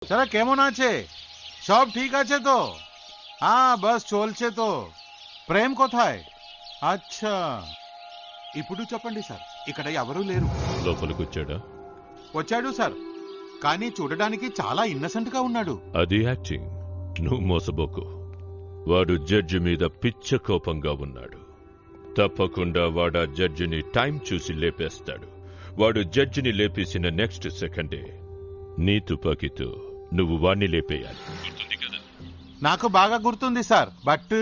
তারা কেমন আছে? সব ঠিক আছে তো? হ্যাঁ బస్ চলছে তো। ప్రేమ్ কোথায়? అచ్చా ఇప్పుడు చెప్పండి సార్, ఇక్కడ ఎవరూ లేరు. లోపలికి వచ్చాడా? వచ్చాడు సార్, కానీ చూడడానికి చాలా ఇన్నసెంట్ గా ఉన్నాడు. అది యాక్టింగ్. నువ్వు మోసబోకు. వాడు జడ్జి మీద పిచ్చ కోపంగా ఉన్నాడు. తప్పకుండా వాడు ఆ జడ్జిని టైం చూసి లేపేస్తాడు. వాడు జడ్జిని లేపేసిన నెక్స్ట్ సెకండే నీ తుపాకీతో నువ్వు వాణ్ణి లేపేయాలి. నాకు బాగా గుర్తుంది సార్, బట్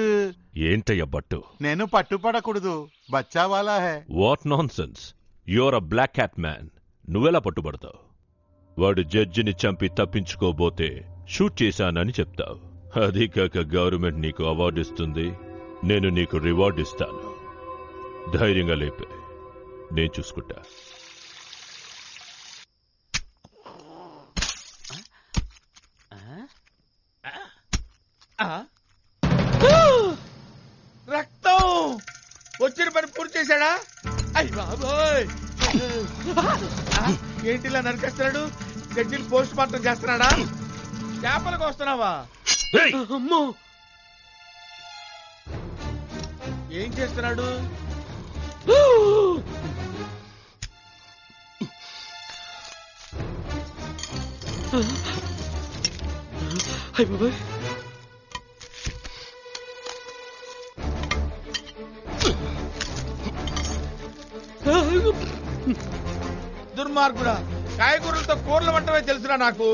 ఏంటయ్య బట్టు? నేను పట్టుపడకూడదు. బచ్చా వాలా హై. What nonsense! Your a black cat man. నువ్వెలా పట్టుబడతావు? వాడు జడ్జిని చంపి తప్పించుకోబోతే షూట్ చేశానని చెప్తావు. అది కాక గవర్నమెంట్ నీకు అవార్డు ఇస్తుంది, నేను నీకు రివార్డు ఇస్తాను. ధైర్యంగా లేపే, నేను చూసుకుంటా. రక్తం వచ్చిన పని పూర్తి చేశాడా? అయ్య బాబోయ్, ఏంటిలా నరికేస్తున్నాడు? జడ్జిని పోస్ట్ మార్టం చేస్తున్నాడా? చేపలకు వస్తున్నావా? అమ్మో, ఏం చేస్తున్నాడు? అయ్య బాబోయ్, దుర్మార్గుడా, కాయగూరలతో కూరలు వంటమే తెలుసురా నాకు,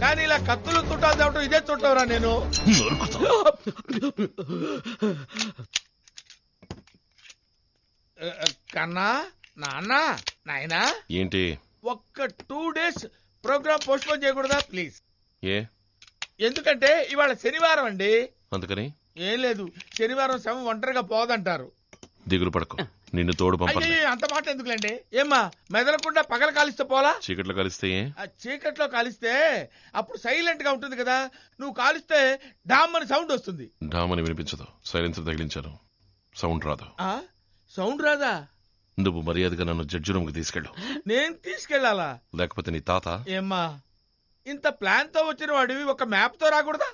కానీ ఇలా కత్తులు చుట్టాలు తేవటం ఇదే చుట్టవరా నేను. కన్నా, నాన్న, నాయనా, ఏంటి? ఒక్క 2 days ప్రోగ్రామ్ పోస్ట్ పోన్ చేయకూడదా ప్లీజ్? ఏ? ఎందుకంటే ఇవాళ శనివారం అండి. అందుకని ఏం లేదు, శనివారం శవం ఒంటరిగా పోదంటారు. దిగులు పడకు, నిన్ను తోడు పంపలే. అయ్యో, అంత మాట ఎందుకులేండి? ఏమ్మా, మెదలకుండా పగల కాలిస్తే పోలా? చీకట్లో కలిస్తే ఏ? ఆ చీకట్లో కాలిస్తే అప్పుడు సైలెంట్ గా ఉంటుంది కదా. నువ్వు కాలిస్తే డామ్ అని సౌండ్ వస్తుంది. డామ్ అని వినిపించదు. సైలెన్సర్ తగిలించాను, సౌండ్ రాదు. ఆ సౌండ్ రాదా? నువ్వు మర్యాదగా నన్ను జడ్జి రూమ్ కి తీసుకెళ్ళు. నేను తీసుకెళ్లాలా? లేకపోతే నీ తాత. ఏమ్మా, ఇంత ప్లాన్ తో వచ్చిన వాడివి ఒక మ్యాప్ తో రాకూడదా?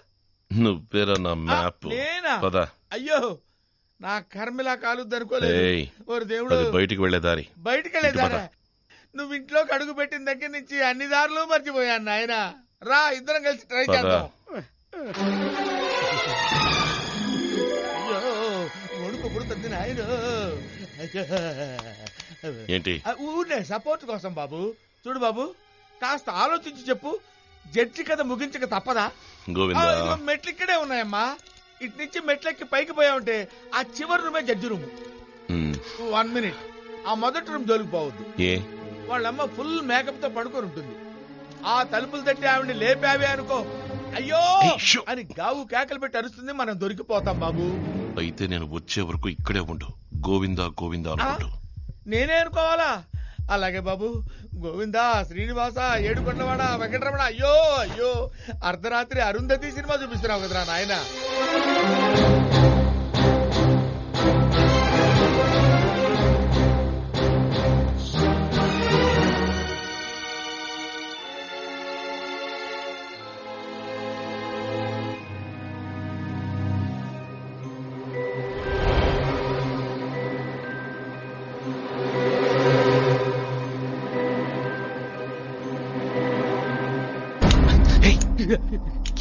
నువ్వేరా నా మ్యాప్? నేనా? పద. అయ్యో, నా కర్మిలా కాలుద్ది అనుకోలేదు. ఓరి దేవుడు, బయటికి వెళ్లే దారి. బయటికి వెళ్ళేదారా? నువ్వు ఇంట్లోకి అడుగు పెట్టిన దగ్గర నుంచి అన్ని దారులు మర్చిపోయాను నాయన. రా, ఇద్దరం కలిసి ట్రై చేద్దాం. అయ్యో, వణుకు పుడుతుంది నాయన. ఏంటి? ఊరినే సపోర్ట్ కోసం బాబు. చూడు బాబు, కాస్త ఆలోచించి చెప్పు, జడ్జి కథ ముగించక తప్పదా? గోవిందా, మెట్లు ఇక్కడే ఉన్నాయమ్మా. ఇటు నుంచి మెట్లెక్కి పైకి పోయావుంటే ఆ చివరి రూమే జడ్జి రూము. 1 minute, ఆ మొదటి రూమ్ జోలికి పోవద్దు. ఏ? వాళ్ళమ్మ ఫుల్ మేకప్ తో పడుకొని ఉంటుంది. ఆ తలుపులు తట్టి ఆవిడ్ని లేపావే అనుకో, అయ్యో అని గావు కేకలు పెట్టి అరుస్తుంది. మనం దొరికిపోతాం బాబు. అయితే నేను వచ్చే వరకు ఇక్కడే ఉండు. గోవిందా గోవిందా అనుకుంటూ. నేనే అనుకోవాలా? అలాగే బాబు. గోవిందా, శ్రీనివాస, ఏడుకొండవాడ, వెంకటరమణ. అయ్యో అయ్యో, అర్ధరాత్రి అరుంధతి సినిమా చూపిస్తున్నావు కదరా నాయన.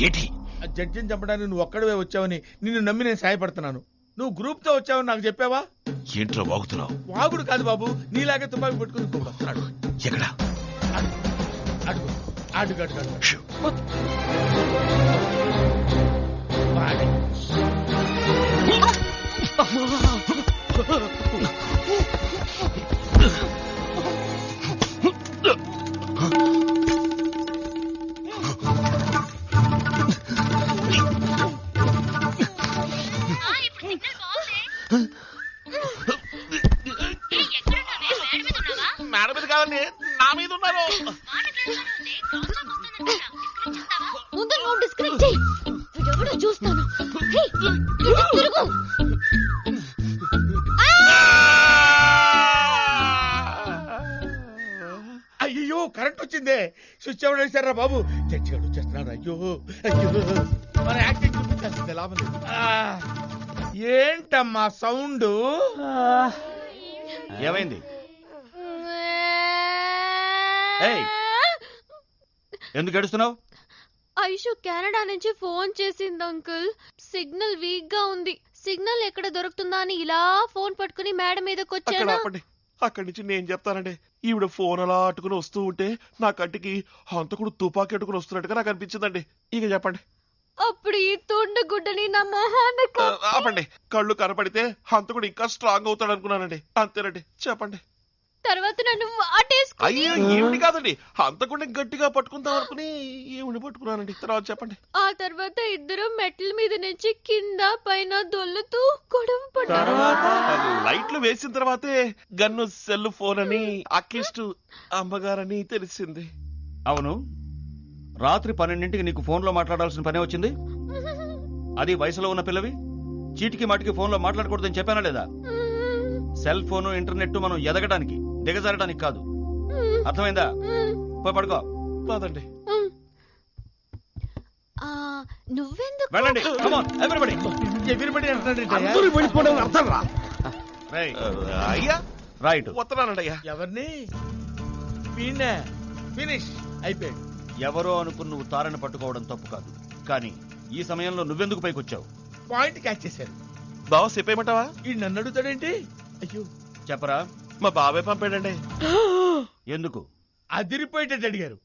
ఏంటి? జడ్జిని చంపడానికి నువ్వు ఒక్కడవే వచ్చావని నిన్ను నమ్మి నేను సాయపడుతున్నాను. నువ్వు గ్రూప్ తో వచ్చావని నాకు చెప్పావా? ఏంట్రా వాగుతున్నావు? వాగుడు కాదు బాబు, నీలాగే తుపాకి పెట్టుకుని ఇంకొకడు వస్తున్నాడు. ఎక్కడా? అడుగు అడుగు అడుగు అడుగు. షూ. వాడి. మేడ మీద కాదండి, నా మీద ఉన్నారు. ముందు నువ్వు డిస్కనెక్ట్ చెయ్యి. వీడెవడో చూస్తాను. తిరుగు. స్విచ్ ఎవరు వేశారా బాబు? జడ్జి గారు వచ్చేస్తున్నాడు. అయ్యో అయ్యో, మన యాక్టింగ్ చూపించాల్సిందే, లాభం లేదు. ఏంటమ్మా సౌండ్? ఏమైంది? ఏయ్, ఎందుకు ఏడుస్తున్నావు? ఐషు కెనడా నుంచి ఫోన్ చేసింది అంకుల్. సిగ్నల్ వీక్ గా ఉంది. సిగ్నల్ ఎక్కడ దొరుకుతుందా అని ఇలా ఫోన్ పట్టుకుని మేడ మీదకి వచ్చాను. అక్కడి నుంచి నేను చెప్తానండి. ఈవిడ ఫోన్ అలా అట్టుకుని వస్తూ ఉంటే నా కంటికి హంతకుడు తుపాకీ అట్టుకుని వస్తున్నట్టుగా నాకు అనిపించిందండి. ఇక చెప్పండి. అప్పుడు ఈ తుండు గుడ్డని నా మొహాన్ని ఆపండి. కళ్ళు కనపడితే హంతకుడు ఇంకా స్ట్రాంగ్ అవుతాడు అనుకున్నానండి. అంతేనండి, చెప్పండి. తర్వాత నన్ను వాటేసుకుని అయ్యో, ఏమిటి కాదండి, హంతకుడిని గట్టిగా పట్టుకుందాం అనుకుని ఏమిటి పట్టుకున్నానండి. తర్వాత చెప్పండి. ఆ తర్వాత ఇద్దరు మెట్ల మీద నుంచి కింద పైన దొల్లుతూ గొడవ పడ్డారు. లైట్లు వేసిన తర్వాతే గన్ను సెల్ ఫోన్ అని అక్కిస్ట్ అమ్మగారని తెలిసింది. అవును, రాత్రి 12ంటికి నీకు ఫోన్లో మాట్లాడాల్సిన పనే వచ్చింది. అది వయసులో ఉన్న పిల్లవి, చీటికి మాటికి ఫోన్లో మాట్లాడకూడదని చెప్పానా లేదా? సెల్ ఫోను ఇంటర్నెట్ మనం ఎదగడానికి దిగజారడానికి కాదు, అర్థమైందా? పోయి పడుకో. కాదండి. నువ్వెందుకు? వెళ్ళండి, come on, everybody. ఎగిరిపడి రేయ్, అయ్యా రైట్. వస్తున్నానండి అయ్యా. ఎవరిని? ఫినిష్ అయిపోయాడు. ఎవరో అనుకుని నువ్వు తారని పట్టుకోవడం తప్పు కాదు, కానీ ఈ సమయంలో నువ్వెందుకు పైకొచ్చావు? పాయింట్ క్యాచ్ చేశారు. బావ చెప్పేయమంటావా? ఈ నన్ను అడుగుతాడేంటి? అయ్యో, చెప్పరా. మా బాబాయ్ పంపాడండి. ఎందుకు? అదిరిపోయేటట్టు అడిగారు.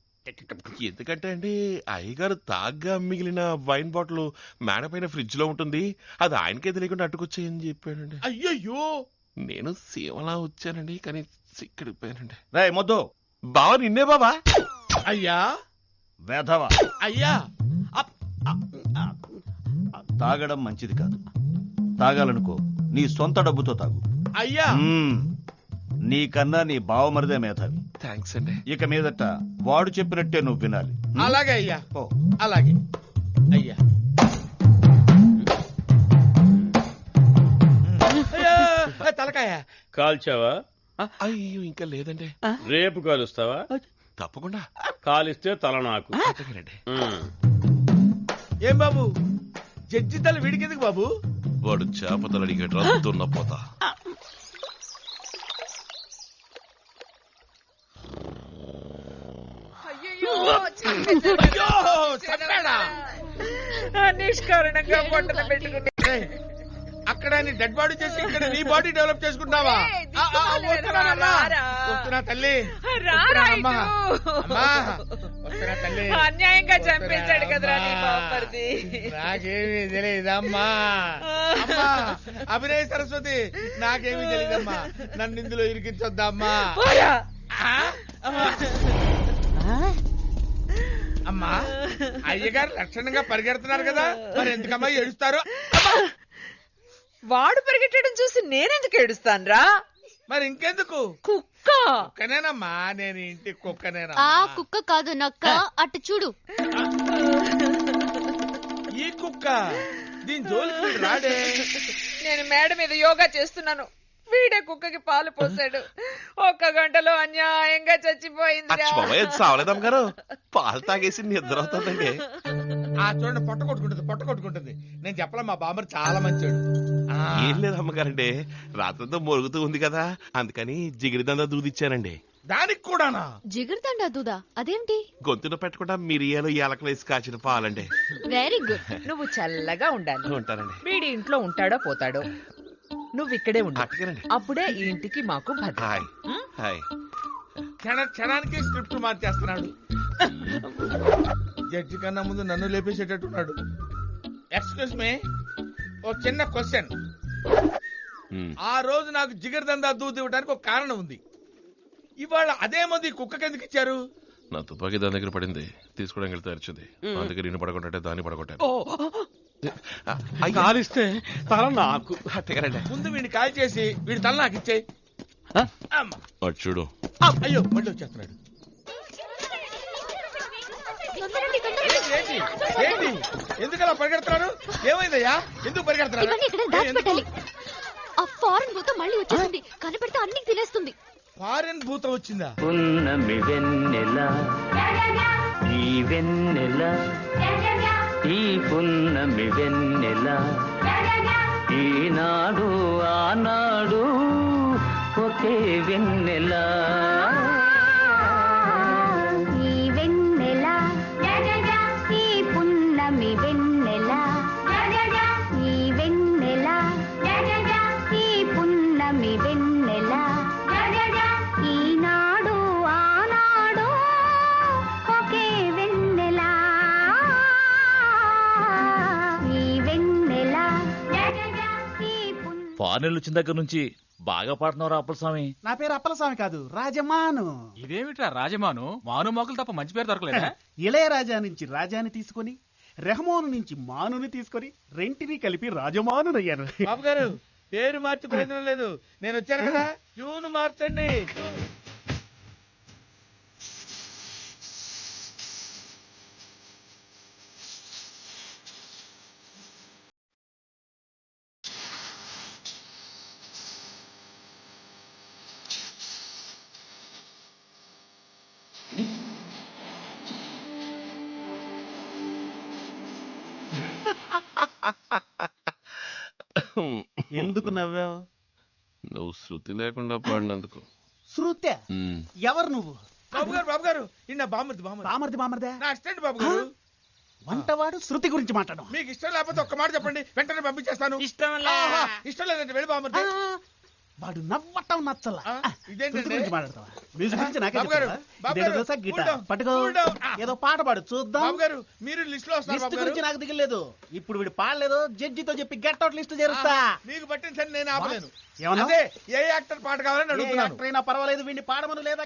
ఎందుకంటే అండి, అయ్యగారు తాగ్గా మిగిలిన వైన్ బాటిల్ మేడ పైన ఫ్రిడ్జ్ లో ఉంటుంది, అది ఆయనకే తెలియకుండా అట్టుకొచ్చాయని చెప్పాడండి. అయ్యయ్యో, నేను సేవలా వచ్చానండి, కానీ సిక్కడిపోయానండి. రేయ్ మొద్దు, బావ నిన్నే బాబా. అయ్యా వేధవ. అయ్యా, తాగడం మంచిది కాదు. తాగాలనుకో నీ సొంత డబ్బుతో తాగు. అయ్యా నీకన్నా నీ బావమరిదే మేధావి. థ్యాంక్స్ అండి. ఇక మీదట వాడు చెప్పినట్టే నువ్వు వినాలి. అలాగే అయ్యా, పో. అలాగే అయ్యా. అయ్యా, తలకాయ కాల్చావా? అయ్యో, ఇంకా లేదండి. రేపు కాలుస్తావా? తప్పకుండా. కాలిస్తే తల నాకు. అట్టగనండి. ఏం బాబు, జడ్జి తల వీడికెందుకు బాబు? వాడు చేపతలు అడిగాడు, రద్దున్న పోతా. అయ్యో, చంపాడా? నిష్కారణంగా పొట్టన పెట్టుకుని ఏయ్, అక్కడ నీ డెడ్ బాడీ చేసి ఇక్కడ నీ బాడీ డెవలప్ చేసుకుంటున్నావా? వస్తున్నా తల్లి, అమ్మా, వస్తున్నా తల్లి. అన్యాయంగా చంపేశాడు కదరా నీ బామ్మర్ది. నాకేమీ తెలియదమ్మా. అమ్మా, అభినయ సరస్వతి, నాకేమీ తెలియదమ్మా. నన్ను ఇందులో ఇరికించొద్దమ్మా. అమ్మా, అయ్యగారు లక్షణంగా పరిగెడుతున్నారు కదా, మరి ఎందుకమ్మా ఏడుస్తారు? వాడు పరిగెట్టడం చూసి నేనెందుకు ఏడుస్తాన్రా? మరి ఇంకెందుకు? కుక్క కుక్కనేనమ్మా, నేను ఇంటి కుక్కనేనా? ఆ కుక్క కాదు నక్క, అటు చూడు. ఈ కుక్క, దీని జోలికి వీడు రాడే. నేను మేడ మీద యోగా చేస్తున్నాను, వీడే కుక్కకి పాలు పోసాడు. 1 గంటలో అన్యాయంగా చచ్చిపోయింది. సావలేదమ్మ గారు, పాలు తాగేసి నిద్ర అవుతుందండి. ఆ చూడండి, పొట్ట కొట్టుకుంటుంది. నేను చెప్పలే, మా బామ్మర్ చాలా మంచోడు. ఏం లేదు అమ్మగారండి, రాత్రంతా మొరుగుతూ ఉంది కదా, అందుకని జిగిరిదందా దూదిచ్చానండి. దానికి కూడానా? జిగురుతండా దూదా? అదేంటి? గొంతులో పెట్టకుండా మిరియాలు యాలకలు వేసి కాచిన పాలండి. Very good. నువ్వు చల్లగా ఉండాలి. ఉంటానండి. వీడి ఇంట్లో ఉంటాడో పోతాడో, నువ్వు ఇక్కడే ఉండు. అట్టగానండి. అప్పుడే ఈ ఇంటికి మాకు భద్రత. Hi hi. క్షణానికి స్క్రిప్ట్ మార్చేస్తున్నాడు. జడ్జి కన్నా ముందు నన్ను లేపేసేటట్టున్నాడు. ఎక్స్క్యూజ్ మీ, ఓ చిన్న క్వశ్చన్. ఆ రోజు నాకు జిగర్దందా దూది ఇవ్వడానికి ఒక కారణం ఉంది. ఇవాళ అదే మంది కుక్కకి ఎందుకు ఇచ్చారు? నా తుపాకీ దాని దగ్గర పడింది, తీసుకోవడానికి వెళ్తే అరిచింది. అందుకే నేను పడగొట్టే దాన్ని పడగొట్టాను. కాలిస్తే తల నాకు. అట్టగానండి. ముందు వీడిని కాల్ చేసి వీడి తల నాకు ఇచ్చేయి. అటు చూడు. అయ్యో, మళ్ళీ వచ్చేస్తున్నాడు. ఏంటి ఎందుకు అలా పరిగెడుతున్నారు? ఏమైందయ్యా, ఎందుకు పరిగెడుతున్నారు? ఇవన్నీ ఇక్కడ దాచిపెట్టాలి. ఆ ఫారెన్ భూతం మళ్ళీ వచ్చేసింది, కనపడితే అన్ని తినేస్తుంది. ఫారెన్ భూతం వచ్చిందా? పున్నమి వెన్నెల ఈ వెన్నెల ఈ పున్నమి వెన్నెల ఈనాడు ఆనాడు ఒకే వెన్నెల ఈ వెన్నెల ఈ పున్నమి వెన్నెల ఈ వెన్నెల ఈ పున్నమి వెన్నెల ఈనాడు ఆనాడు ఒకే వెన్నెల ఈ వెన్నెల ఈ ఫారెన్ వచ్చిన దగ్గర నుంచి బాగా పాడుతున్నావు అప్పలస్వామి. నా పేరు అప్పలస్వామి కాదు, రాజమాను. ఇదేమిట్రా రాజమాను? మాను మోకలు తప్ప మంచి పేరు దొరకలేదా? ఇళయరాజా నుంచి రాజాని తీసుకొని, రెహమాను నుంచి మానుని తీసుకొని రెంటిని కలిపి రాజమానునయ్యాను. బాబు గారు పేరు మార్చి ప్రయోజనం లేదు, నేను వచ్చాను కదా, ట్యూన్ మార్చండి. ఎందుకు నవ్వావు? నువ్వు శృతి లేకుండా పాడినందుకు. శృత్య? ఎవరు నువ్వు? బాబు గారు ఇన్న బామర్ది బామర్దే నా అసిస్టెంట్ బాబు గారు. వంటవాడు శృతి గురించి మాట్లాడడం. మీకు ఇష్టం లేకపోతే ఒక్క మాట చెప్పండి, వెంటనే పంపించేస్తాను. ఇష్టం లేదంటే వెళ్ళి బామర్ది. వాడు నవ్వటం నచ్చలా. ఇదేంటండి? శృతి గురించి మాట్లాడతావా? మ్యూజిక్ గురించి నాకే బాబు గారు, చెప్తావా? బాబు ఇదేదో గారు, తెలుసా? గిటార్ cool down, పట్టుకో. cool down. ఏదో పాట పాడు చూద్దాం. బాబు గారు మీరు లిస్ట్ లో వస్తారు. లిస్ట్ బాబు గారు గురించి నాకు దిగలేదు. ఇప్పుడు వీడు పాడలేదు, జడ్జితో చెప్పి గెట్ అవుట్ లిస్ట్ చేరుస్తా. మీకు పట్టిన సరే నేను ఆపలేను. ఏమన్నా? అదే ఏ యాక్టర్ పాట కావాలని ఏ అడుగుతున్నాను. యాక్టర్ అయినా పర్వాలేదు, వీడిని పాడమను లేదా?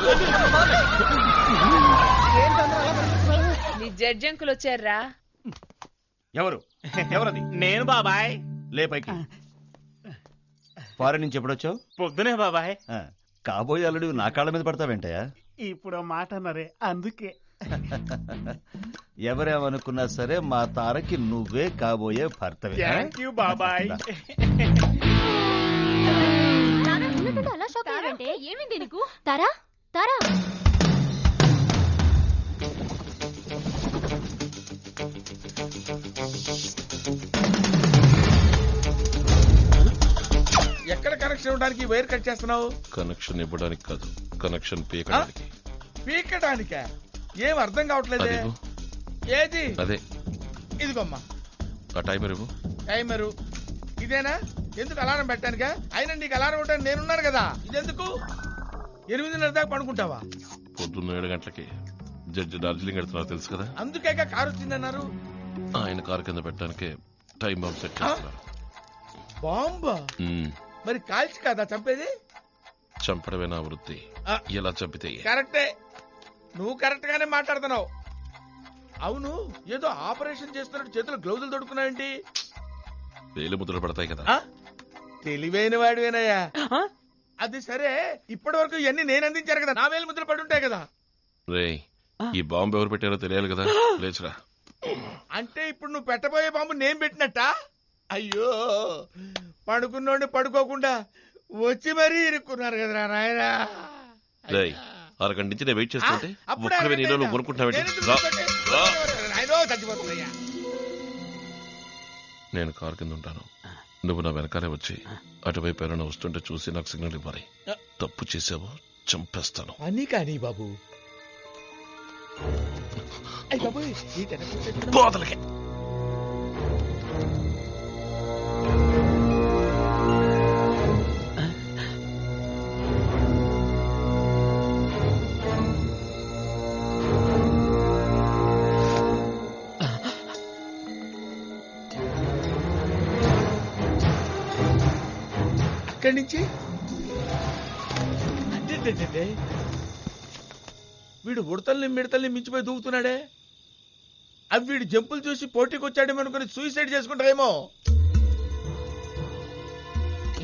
నీ జడ్జి అంకుల్ వచ్చారా? ఎవరు? ఎవరది? నేను బాబాయ్. లే పైకి. ఫారెన్ నుంచి ఎప్పుడొచ్చావు? పొద్దునే బాబాయ్. కాబోయే అల్లుడు నా కాళ్ళ మీద పడతావేంటయా? ఇప్పుడు మాట అన్నారే అందుకే. ఎవరేమనుకున్నా సరే మా తారకి నువ్వే కాబోయే భర్తవే. థ్యాంక్ యూ బాబాయ్. అలా షాక్ అయ్యారంటే ఏమింది నీకు? తారా తారా ఎక్కడ కనెక్షన్ ఇవ్వడానికి వైర్ కట్ చేస్తున్నావు? కనెక్షన్ ఇవ్వడానికి కాదు, కనెక్షన్ పీకడానికి. పీకడానికా? ఏం అర్థం కావట్లేదే. అదేగో. ఏది? అదే ఇదిగోమ్మా ఆ టైమర్ ఇవ్వు. టైమరు ఇదేనా? ఎందుకు అలారం పెట్టానుగా? అయినా నీకు అలారం ఉంటాను నేనున్నాను కదా. ఇదెందుకు? 8:30 దాకా పడుకుంటావా? పొద్దున్న 7 గంటలకి జడ్జి డార్జిలింగ్ వెళ్తున్నారు తెలుసు కదా. అందుకే కారు వచ్చిందన్నారు. ఆయన కారు కింద పెట్టడానికి టైం బాంబ్ సెట్ చేస్తున్నారు. బాంబా? మరి కాల్చి కదా చంపేది? చంపడమే నా వృత్తి. ఎలా చంపితే? కరెక్టే, నువ్వు కరెక్ట్ గానే మాట్లాడుతున్నావు. అవును, ఏదో ఆపరేషన్ చేస్తున్నట్టు చేతులు గ్లౌజులు తొడుకున్నావేంటి? వేలు ముద్రలు పడతాయి కదా. తెలివైన వాడివేనయ్యా. అది సరే, ఇప్పటి వరకు ఇవన్నీ నేను అందించాను కదా, నా వేలు ముద్రలు పడి ఉంటాయి కదా. రే, ఈ బాంబు ఎవరు పెట్టారో తెలియాలి కదా. లేచురా. అంటే ఇప్పుడు నువ్వు పెట్టబోయే బాంబు నేను పెట్టినట్ట? అయ్యో, పడుకున్నోడిని పడుకోకుండా వచ్చి మరీ ఇరుక్కున్నారు కదరా నాయనా. అరగంట నుంచి నేను వెయిట్ చేస్తుంటే అప్పుడే ఒక్కవే నీలో కొనుక్కుంటున్నావేంటి? చచ్చిపోతున్నాయ్యా. నేను కారు కింద ఉంటాను, నువ్వు నా వెనకాలే వచ్చి అటువైపు ఎవరైనా వస్తుంటే చూసి నాకు సిగ్నల్ ఇవ్వాలి. తప్పు చేసావు చంపేస్తాను. అని కానీ బాబు. బోదలకి అక్కడి నుంచి అంటే వీడు ఉడతల్ని మిడతల్ని మించిపోయి దూకుతున్నాడే. అవి వీడు జంపులు చూసి పోటీకి వచ్చాడేమో అనుకుని సూసైడ్ చేసుకుంటారేమో.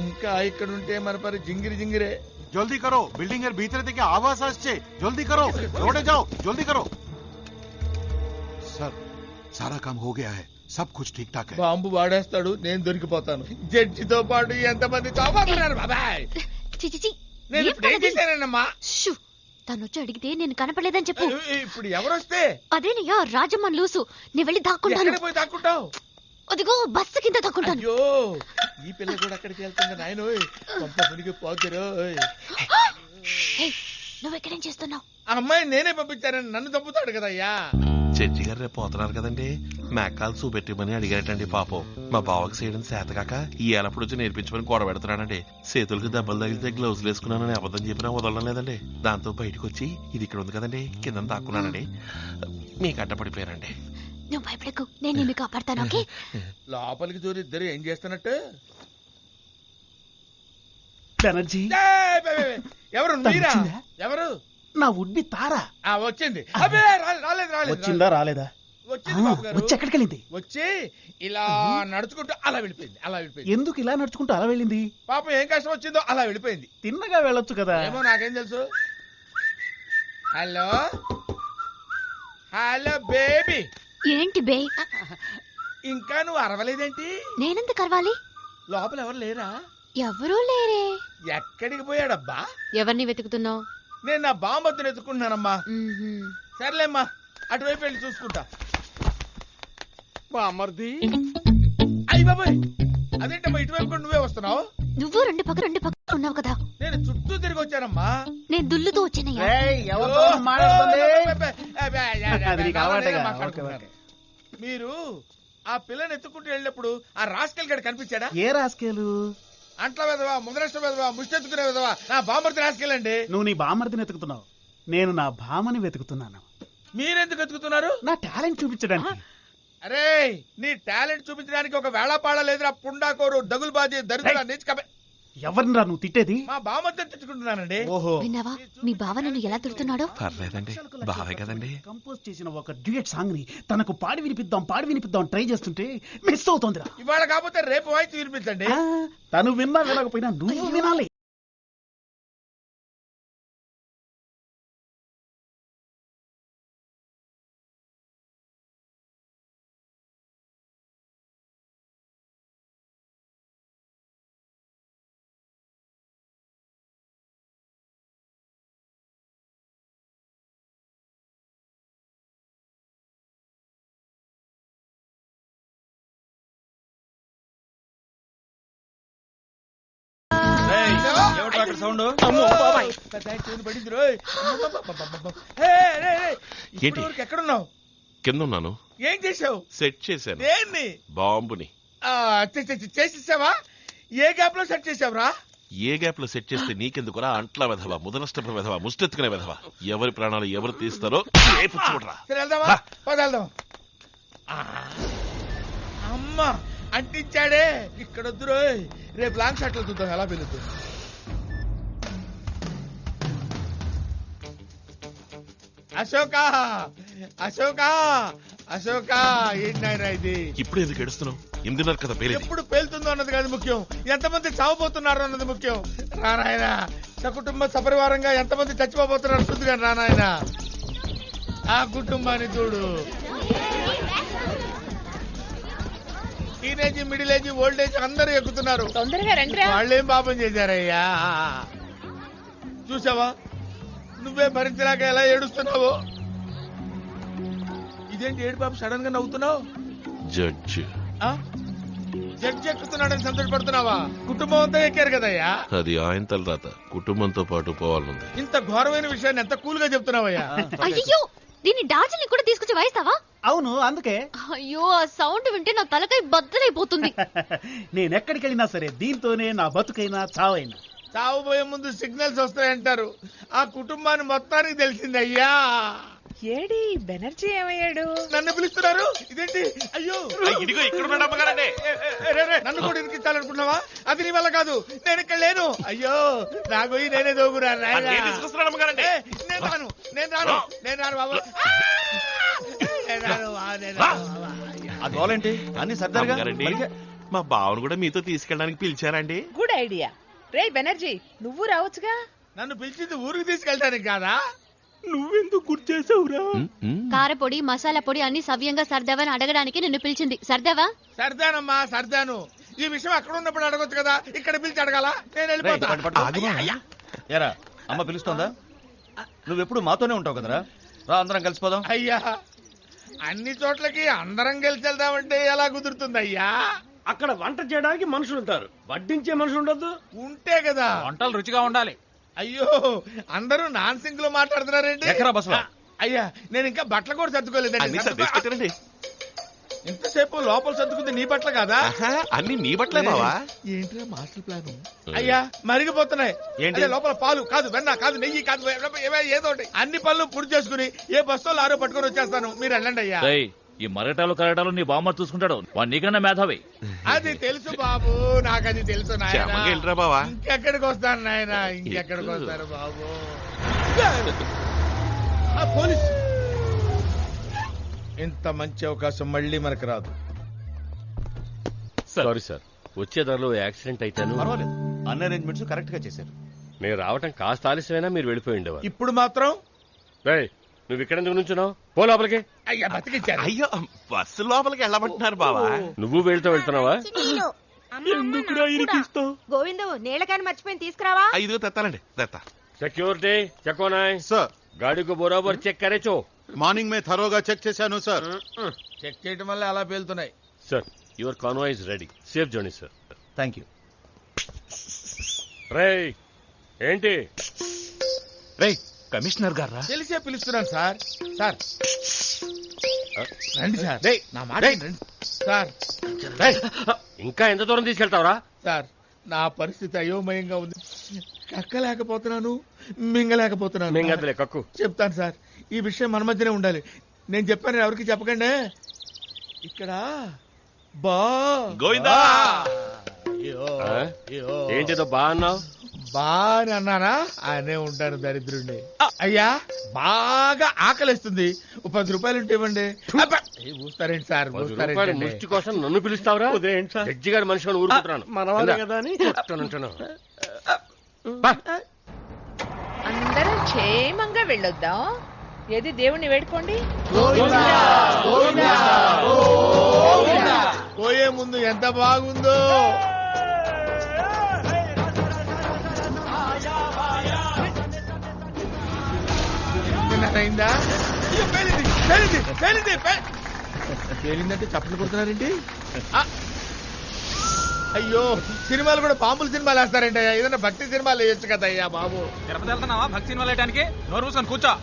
ఇంకా ఇక్కడ ఉంటే మన పరి జింగిరి జింగిరే. जल्दी करो, बिल्डिंग एयर भीतर থেকে आवाज আসছে, जल्दी करो, रोडे जाओ, जल्दी करो. सर, सारा काम हो गया है, सब कुछ ठीक ठाक है. బాంబు వాడేస్తాడు, నేను దొరికిపోతాను. జడ్జితో పాటు ఎంతమంది తోపతున్నారు బాబాయ్. చిచి నేను ఇప్పుడు ఏం చేశానమ్మా? తను వచ్చి అడిగితే నేను కనపడలేదని చెప్పు. ఇప్పుడు ఎవరొస్తే? అదేనయ్యా రాజమ్మన్ లూసు. నేను వెళ్ళి దాక్కుంటాను. పోయి దాక్కుంటావు? అదిగో బస్సు కింద దాక్కుంటాను. అయ్యో ఈ పిల్ల కూడా అక్కడికి వెళ్తుంది నాయన. కొంప మునిగి పోతురు. నువ్వెక్కడేం చేస్తున్నావు? ఆ అమ్మాయిని నేనే పంపించానని నన్ను చంపుతాడు కదయ్యా. జడ్జి గారు రేపు పోతున్నారు కదండి, మేకాలు చూపెట్టమని అడిగారటండి. పాపం మా బావకి చేయడం చేత కాక ఈ ఏలప్పుడు వచ్చి నేర్పించమని గొడవ పెడుతున్నానండి. చేతులకు దెబ్బలు తగిలితే గ్లౌజులు వేసుకున్నానని అబద్ధం చెప్పినా వదలడం లేదండి. దాంతో బయటకు వచ్చి ఇది ఇక్కడ ఉంది కదండి కింద దాక్కున్నానండి. మీకు అడ్డపడిపోయానండి. నువ్వు భయపడకు, నేను నిన్ను కాపాడతాను. ఓకే లోపలికి దూరి ఇద్దరు ఏం చేస్తున్నట్టు? బెనర్జీ ఎవరు మీరా? ఎవరు? నా ఉడ్బి తారా వచ్చింది. అబ్బే రాలేదు. వచ్చిందా రాలేదా? వచ్చింది బాబు గారు. వచ్చి ఎక్కడికి వెళ్ళింది? వచ్చి ఇలా నడుచుకుంటూ అలా వెళ్ళిపోయింది. ఎందుకు ఇలా నడుచుకుంటూ అలా వెళ్ళింది? పాపం ఏం కష్టం వచ్చిందో అలా వెళ్ళిపోయింది. తిన్నగా వెళ్ళొచ్చు కదా. ఏమో నాకేం తెలుసు. Hello baby. ఏంటి బే? ఇంకా నువ్వు అరవలేదేంటి? నేనెందుకు అరవాలి? లోపల ఎవరు లేరా? ఎవరూ లేరే. ఎక్కడికి పోయాడబ్బా? ఎవరిని వెతుకుతున్నావు? నేను నా బామ్మద్దును ఎత్తుకుంటున్నానమ్మా. సర్లేమ్మా, అటువైపు వెళ్ళి చూసుకుంటా. బామ్మర్ది. అయ్యి బాబాయ్, అదేంటమ్మా ఇటువైపు కూడా నువ్వే వస్తున్నావు? నువ్వు రెండు పక్క ఉన్నావు కదా. నేను చుట్టూ తిరిగి వచ్చానమ్మా. నేను దుల్లుతూ వచ్చానయ్యా. మీరు ఆ పిల్లని ఎత్తుకుంటూ వెళ్ళినప్పుడు ఆ రాస్కెల్ గడి కనిపించాడా? ఏ రాస్కెలు? అంట్ల వెదవా, ముందరష్ట వెదవా, ముష్టెత్తుకునే వెదవా, నా బామర్ది రాస్కెల్ అండి. నువ్వు నీ బామర్దిని వెతుకుతున్నావు, నేను నా భామని వెతుకుతున్నాను. మీరెందుకు వెతుకుతున్నారు? నా టాలెంట్ చూపించడానికి. అరే నీ టాలెంట్ చూపించడానికి ఒక వేళాపాడ లేదురా పుండాకోరు, దగులుబాజీ, దరిద్ర నీచకబే. ఎవరినిరా నువ్వు తిట్టేది? మా బామర్దిని తెచ్చుకుంటున్నానండి. ఓహో, విన్నావా మీ బావ నన్ను ఎలా తిడుతున్నాడో? పర్లేదండి, బావే కదండి. కంపోజ్ చేసిన ఒక డ్యూయట్ సాంగ్ ని తనకు పాడి వినిపిద్దాం ట్రై చేస్తుంటే మిస్ అవుతోందిరా. ఇవాళ కాకపోతే రేపు వాయిస్ వినిపించండి. తను విన్నా వినకపోయినా నువ్వు వినాలి. సౌండ్ ఎక్కడున్నావు? కింద ఉన్నాను. ఏం చేసావు? సెట్ చేశాను. దేన్ని? బాంబుని. చేసేసావా? ఏ గ్యాప్ లో సెట్ చేసావురా? ఏ గ్యాప్ లో సెట్ చేస్తే నీకెందుకురా? అంట్ల వెధవా, ముదనష్టపు వెధవా, ముష్టెత్తుకునే వెధవా, ఎవరి ప్రాణాలు ఎవరు తీస్తారో చూడరా. వెళ్దాం. అమ్మా అంటించాడే. ఇక్కడ వద్దురో, రేపు లాంగ్ షాట్ లో చూద్దాం ఎలా వెళుతుంది. అశోకా ఏంటైనా ఇది? ఇప్పుడు ఎందుకు ఏడుస్తున్నావు? 8:30 కదా పేలేదు. ఎప్పుడు పేలుతుందో అన్నది కాదు ముఖ్యం, ఎంతమంది చావబోతున్నారు అన్నది ముఖ్యం. రానాయన సకుటుంబ సపరివారంగా ఎంతమంది చచ్చిపోబోతున్నారు చూద్దుగా రానాయన. ఆ కుటుంబాన్ని చూడు. Teenage, middle age, old age అందరూ ఎక్కుతున్నారు. తొందరగా రండి. వాళ్ళేం పాపం చేశారయ్యా? చూసావా నువ్వే భరించలేక ఎలా ఏడుస్తున్నావు? ఇదేంటి ఏడు బాబు సడన్ గా నవ్వుతున్నావు? జడ్జి ఎక్కుతున్నాడని సంతోషపడుతున్నావా? కుటుంబం అంతా ఎక్కారు కదయ్యా. అది ఆయన తలరాత, కుటుంబంతో పాటు పోవాలనుంది. ఇంత ఘోరమైన విషయాన్ని ఎంత కూల్ గా చెప్తున్నావయ్యా? అయ్యో దీన్ని డార్జిలింగ్ కూడా తీసుకొచ్చి వాయిస్తావా? అవును, అందుకే. అయ్యో ఆ సౌండ్ వింటే నా తలకాయ బద్దలైపోతుంది. నేనెక్కడికి వెళ్ళినా సరే దీంతోనే నా బతుకైనా చావైనా. చావుపోయే ముందు సిగ్నల్స్ వస్తాయంటారు. ఆ కుటుంబాన్ని మొత్తానికి తెలిసిందయ్యా. ఏడి బెనర్జీ ఏమయ్యాడు? నన్ను పిలుస్తున్నారు. ఇదేంటి? అయ్యో నన్ను కూడా ఇరికించాలనుకున్నావా? అది నీ వల్ల కాదు, నేను ఇక్కడ లేను. అయ్యో నా గొయ్యి నేనే దోగురా. నేను రాను బాబు. అదేంటి అన్ని సర్దారుగా మా బావను కూడా మీతో తీసుకెళ్ళడానికి పిలిచారండి. Good idea. రే బెనర్జీ నువ్వు రావచ్చుగా. నన్ను పిలిచింది ఊరికి తీసుకెళ్ళడానికి కాదా? నువ్వెందుకు గుర్తు చేసావురా? కారపొడి, మసాలా పొడి అన్ని సవ్యంగా సర్దావని అడగడానికి నిన్ను పిలిచింది. సర్దావా? సర్దానమ్మా సర్దాను. ఈ విషయం అక్కడ ఉన్నప్పుడు అడగొచ్చు కదా, ఇక్కడ పిలిచి అడగాల? నేను వెళ్ళిపోతా. ఏరా అమ్మ పిలుస్తోందా? నువ్వెప్పుడు మాతోనే ఉంటావు కదరా, రా అందరం కలిసిపోదాం. అయ్యా అన్ని చోట్లకి అందరం కలిసి వెళ్దామంటే ఎలా కుదురుతుంది అయ్యా? అక్కడ వంట చేయడానికి మనుషులు ఉంటారు, వడ్డించే మనుషులు ఉండద్దు. ఉంటే కదా వంటలు రుచిగా ఉండాలి. అయ్యో అందరూ నాన్ సింక్ లో మాట్లాడుతున్నారేంటి? ఎక్కరా బస్సులో? అయ్యా నేను ఇంకా బట్టలు కూడా సర్దుకోలేదండి. సర్దేసుకొచ్చారండి. ఇంతసేపు లోపల సర్దుకుంది నీ బట్టలు కాదా? అన్ని నీ బట్టలే బావా. ఏంట్రా మాస్టర్ ప్లాన్? అయ్యా మరిగిపోతున్నాయి. ఏంటి? అదే లోపల పాలు కాదు, వెన్న కాదు, నెయ్యి కాదు, ఏదో ఒకటి అన్ని పనులు పూర్తి చేసుకుని ఏ బస్సులో ఆరో పట్టుకొని వచ్చేస్తాను. మీరు వెళ్ళండి అయ్యా. ఈ మరటాలు కరటాలు నీ బామ్మ చూసుకుంటాడు. వాడు నీకన్నా మేధావి. అది తెలుసు బాబు, నాకు అది తెలుసు నాయనా. వెళ్ళరా బావా. ఇంకెక్కడికి వస్తాను నాయన, ఇంకెక్కడికి వస్తాను బాబు. పోలీస్ ఇంత మంచి అవకాశం మళ్ళీ మనకు రాదు. సారీ సార్, వచ్చే దారిలో యాక్సిడెంట్ అయితాను. పర్వాలేదు, అన్ని అరేంజ్మెంట్స్ కరెక్ట్ గా చేశారు. నేను రావటం కాస్త ఆలస్యమైనా మీరు వెళ్ళిపోయి ఉండేవారు. ఇప్పుడు మాత్రం నువ్వు ఇక్కడ ఎందుకు నుంచున్నావు? పో లోపలికి. అయ్యా బతికించారు. అయ్యో బస్సు లోపలికి వెళ్ళమంటున్నారు బావా. నువ్వు వెళ్తున్నావా? గోవిందు నీళ్ళ కానీ మర్చిపోయి తీసుకురావా? ఐదుగు తెత్తాలండి, తెత్తా. सिक्योरिटी चेक होना है सर। गाड़ी को बराबर चेक करे चो। మార్నింగ్ మే థరోగా చెక్ చేశాను సార్. చెక్ చేయడం వల్ల అలా పేలుతున్నాయి. Sir your convoy is ready, safe journey sir. Thank you. రే ఏంటి? రే కమిషనర్ గారా? తెలిసే పిలుస్తున్నాను సార్. సార్ రండి సార్, నా మాట రండి సార్. ఇంకా ఎంత దూరం తీసుకెళ్తావురా? సార్ నా పరిస్థితి అయోమయంగా ఉంది. కక్కలేకపోతున్నాను, మింగలేకపోతున్నాను. మింగదులే కక్కు. చెప్తాను సార్, ఈ విషయం మన మధ్యనే ఉండాలి. నేను చెప్పాను ఎవరికి చెప్పకండి. ఇక్కడ గోవిందా. ఏంటిదో బా అన్నావు? బాని అన్నానా? అనే ఉంటాను దరిద్రుండి. అయ్యా బాగా ఆకలిస్తుంది, 10 రూపాయలు ఉంటే ఇవ్వండి. ఊస్తారేంటి సార్? ముష్టి కోసం నన్ను పిలుస్తావురా? జడ్జి గారి మనిషి ఊరుకుంటున్నాను. మనవాళ్ళే కదా అని. అందరం క్షేమంగా వెళ్ళొద్దాం. ఏది దేవుణ్ణి వేడుకోండి. పోయే ముందు ఎంత బాగుందో. అయిందా? పేలిందంటే చప్పట్లు కొడుతున్నారేంటి? అయ్యో సినిమాలు కూడా బాంబుల సినిమాలు వేస్తారంటే, ఏదైనా భక్తి సినిమాలు వేయొచ్చు కదా అయ్యా బాబు. తిరుపతి వెళ్తున్నావా భక్తి సినిమాలు వేయడానికి? నోరు మూసుకొని కూర్చో.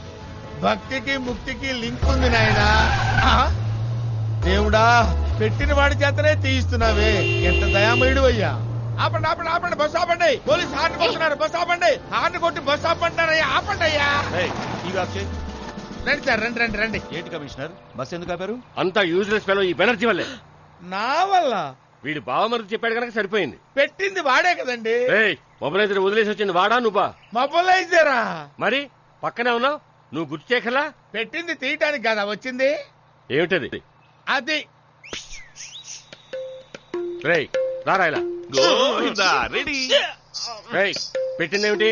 భక్తికి ముక్తికి లింక్ ఉంది నాయన. దేవుడా పెట్టిన వాడి చేతనే తీయిస్తున్నావే, ఎంత దయామయుడు అయ్యా. ఆపండి ఆపండి ఆపండి, బస్సు ఆపండి. పోలీసు హార్న్ కొడుతున్నారు, బస్సు ఆపండి. హార్న్ కొట్టి బస్సు ఆపంటారయ్యా, ఆపండి అయ్యా. రండి సార్, రండి రండి రండి. ఏంటి కమిషనర్ బస్ ఎందుకు ఆపారు? అంతా యూజ్లెస్ ఫెలో ఈ బెనర్జీ వల్లే. నా వల్ల? వీడి బావమరిది చెప్పాడు కనుక సరిపోయింది. పెట్టింది వాడే కదండి. మొబైలైజర్ వదిలేసి వచ్చింది వాడా నువ్వా? మొబైలైజరా? మరి పక్కనే ఉన్నావు, నువ్వు గుర్తు చేయకలా? పెట్టింది తీయటానికి కదా వచ్చింది. ఏమిటది? అది రేయ్ రారా ఇలా. రెడీ. పెట్టిందేమిటి?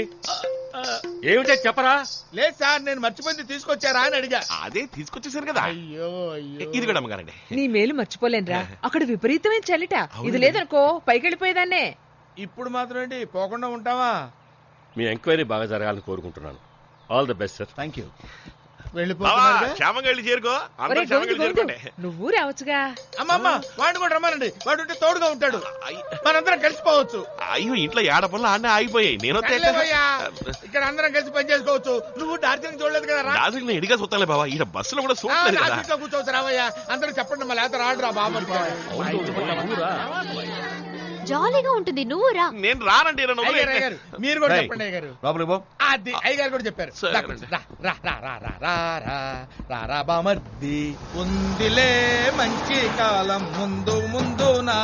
ఏమిటే చెప్పరా? లేదు సార్, నేను మర్చిపోయింది తీసుకొచ్చారా అని అడిగా. అదే తీసుకొచ్చేసారు కదా. అయ్యో అయ్యో, ఇది కూడా అమ్మగారండి. నీ మేలు మర్చిపోలేనురా. అక్కడ విపరీతమైన చలిట. ఇది లేదనుకో పైకి వెళ్ళిపోయేదాన్నే. ఇప్పుడు మాత్రం ఏంటి పోకుండా ఉంటావా? మీ ఎంక్వైరీ బాగా జరగాలని కోరుకుంటున్నాను. All the best sir. Thank you. వెళ్ళిపోతున్నా క్షేమంగా వెళ్ళి చేరుకో. నువ్వు రావచ్చుగా. అమ్మమ్మ వాడిని కూడా రమ్మనండి, వాడు ఉంటే తోడుగా ఉంటాడు, మనందరం కలిసిపోవచ్చు. అయ్యో ఇంట్లో ఏడ పనులు ఆడనే ఆగిపోయాయి. నేను ఇక్కడ అందరం కలిసి పని చేసుకోవచ్చు. నువ్వు డార్జిలింగ్ చూడలేదు కదా? డార్జిలింగ్ ఎడిగా చూస్తాలే బాబా, ఈ బస్సులో కూడా చూడలేదు. కూర్చోవచ్చు రావయ్యా. అందరూ చెప్పండి, మళ్ళీ లేత రాడు రా బాబు. జాలీగా ఉంటుంది, నువ్వు రా. నేను రానండి. మీరు కూడా చెప్పండి అయ్యగారు. లోపలికి పో. అది అయ్యగారు కూడా చెప్పారు. రా బామర్ది, ఉందిలే మంచి కాలం ముందు ముందునా,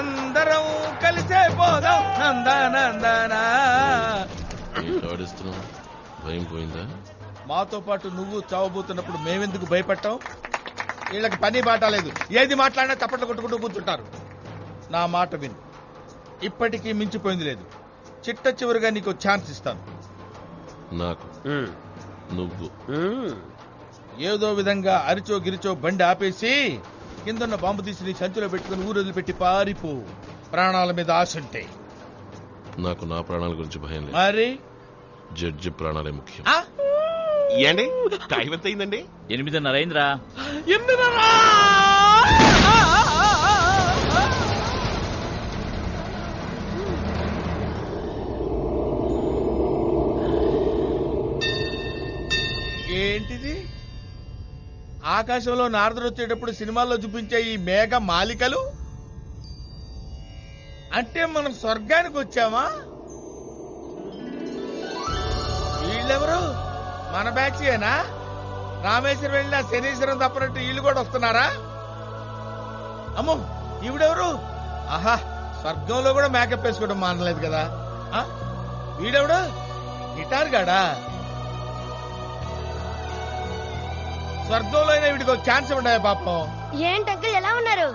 అందరం కలిసే పోదాం నందనందనా. భయం పోయిందా? మాతో పాటు నువ్వు చావబోతున్నప్పుడు మేమెందుకు భయపడ్డాం? వీళ్ళకి పని బాట లేదు, ఏది మాట్లాడినా చప్పట్లు కొట్టుకుంటూ కూర్చుంటారు. నా మాట విను, ఇప్పటికీ మించిపోయింది లేదు. చిట్ట చివరిగా నీకు ఛాన్స్ ఇస్తాను. నాకు నువ్వు ఏదో విధంగా అరిచో గిరిచో బండి ఆపేసి కిందన్న బాంబు తీసి నీ సంచిలో పెట్టుకుని ఊరు వదిలిపెట్టి పారిపో. ప్రాణాల మీద ఆశ ఉంటే. నాకు నా ప్రాణాల గురించి భయం లేదు. మరి జడ్జి ప్రాణాలే ముఖ్యం. ఆ? ఏండి టైం ఎంత అయిందండి? 8:30 అయిందిరా. ఏంటిది? ఆకాశంలో నారదుడు వచ్చేటప్పుడు సినిమాల్లో చూపించే ఈ మేఘ మాలికలు అంటే మనం స్వర్గానికి వచ్చామా? వీళ్ళెవరు? మన బ్యాచ్యేనా? రామేశ్వరం వెళ్ళిన శనీశ్వరం తప్పనట్టు వీళ్ళు కూడా వస్తున్నారా? అమ్మో ఈవిడెవరు? ఆహా, స్వర్గంలో కూడా మేకప్ వేసుకోవడం మానలేదు కదా. ఆ? వీడెవడు? గిటార్ గాడా? స్వర్గంలో అయినా వీడికి ఒక ఛాన్స్ ఉన్నాయా పాపం? ఏంటంకుల్ ఎలా ఉన్నారు?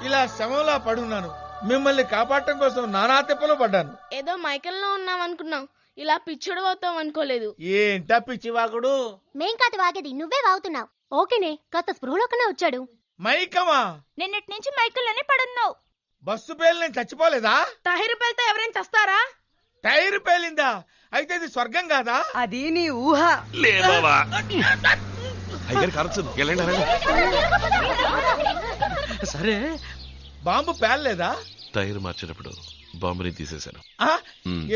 ఇలా శవంలా పడున్నాను. మిమ్మల్ని కాపాడటం కోసం నానా తెప్పలో పడ్డాను. ఏదో మైకల్లో ఉన్నాం అనుకున్నాం, ఇలా పిచ్చుడు అవుతాం అనుకోలేదు. ఏంటా పిచ్చి వాగుడు? మేం కాదు వాగేది, నువ్వే వాగుతున్నావు. ఓకేనే, కాస్త స్పృహలోకనే వచ్చాడు. మైకమా? నిన్నటి నుంచి మైకల్లోనే పడున్నావు. బస్సు పేలు నేను చచ్చిపోలేదా? టైర్ పేలితే ఎవరైనా చస్తారా? టైర్ పేలిందా? అయితే ఇది స్వర్గం కాదా? అది నీ ఊహ. లేదవా అయ్యారు కారచ్చు. సరే, బాంబు పేలలేదా? టైర్ మార్చేటప్పుడు బాంబుని తీసేశాను. ఆ?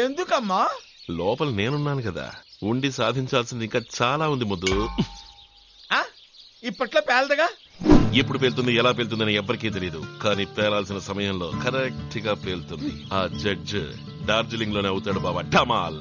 ఎందుకమ్మా? లోపల నేనున్నాను కదా, ఉండి సాధించాల్సింది ఇంకా చాలా ఉంది ముద్దు. ఇప్పట్లో పేలదగా? ఎప్పుడు పేలుతుంది, ఎలా పేలుతుందని ఎవ్వరికీ తెలియదు. కానీ పేలాల్సిన సమయంలో కరెక్ట్ గా పేలుతుంది. ఆ జడ్జ్ డార్జిలింగ్ లోనే అవుతాడు బాబా. ఢమాల్.